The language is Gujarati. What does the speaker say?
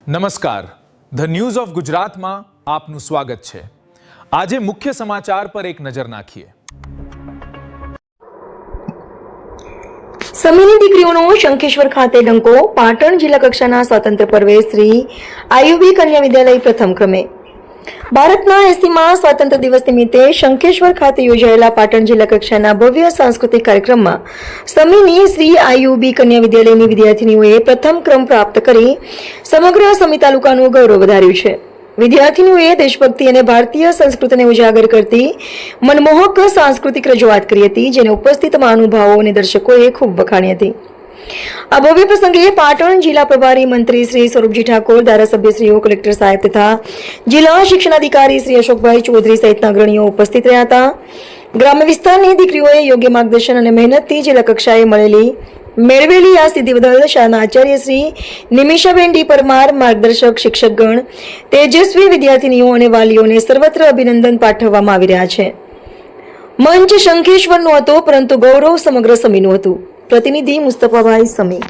નમસ્કાર, ધ ન્યૂઝ ઓફ ગુજરાતમાં આપનું સ્વાગત છે। આજે મુખ્ય સમાચાર પર એક નજર નાખીએ। સમીની દીકરીઓનો શંખેશ્વર ખાતે ડંકો। પાટણ જિલ્લા કક્ષાના સ્વાતંત્ર્ય પર્વે શ્રી આયુબી કન્યા વિદ્યાલય પ્રથમ ક્રમે। ભારતના 80મા સ્વાતંત્ર્ય દિવસ નિમિત્તે શંખેશ્વર ખાતે યોજાયેલા પાટણ જિલ્લા કક્ષાના ભવ્ય સાંસ્કૃતિક કાર્યક્રમમાં સમીની શ્રી આયુબી કન્યા વિદ્યાલયની વિદ્યાર્થીનીઓએ પ્રથમ ક્રમ પ્રાપ્ત કરી સમગ્ર સમી તાલુકાનું ગૌરવ વધાર્યું છે। વિદ્યાર્થીનીઓએ દેશભક્તિ અને ભારતીય સંસ્કૃતિને ઉજાગર કરતી મનમોહક સાંસ્કૃતિક રજૂઆત કરી હતી, જેને ઉપસ્થિત મહાનુભાવો અને દર્શકોએ ખૂબ વખાણી હતી। આ ભવ્ય પ્રસંગે પાટણ જિલ્લા પ્રભારી મંત્રી શ્રી સ્વરૂપજી ઠાકોર, ધારાસભ્યશ્રીઓ, કલેક્ટર સાહેબ તથા જિલ્લા શિક્ષણાધિકારી શ્રી અશોકભાઈ ચૌધરી સહિતના અગ્રણીઓ ઉપસ્થિત રહ્યા હતા। ગ્રામ્ય વિસ્તારની દીકરીઓએ યોગ્ય માર્ગદર્શન અને મહેનતથી જિલ્લા કક્ષાએ મેળવેલી આ સિદ્ધિ બદલ શાળાના આચાર્ય શ્રી નિમિષાબેન ડી પરમાર, માર્ગદર્શક શિક્ષકગણ, તેજસ્વી વિદ્યાર્થીનીઓ અને વાલીઓને સર્વત્ર અભિનંદન પાઠવવામાં આવી રહ્યા છે। મંચ શંખેશ્વરનો હતો, પરંતુ ગૌરવ સમગ્ર સમીનું હતું। પ્રતિનિધિ મુસ્તફાભાઈ સમી।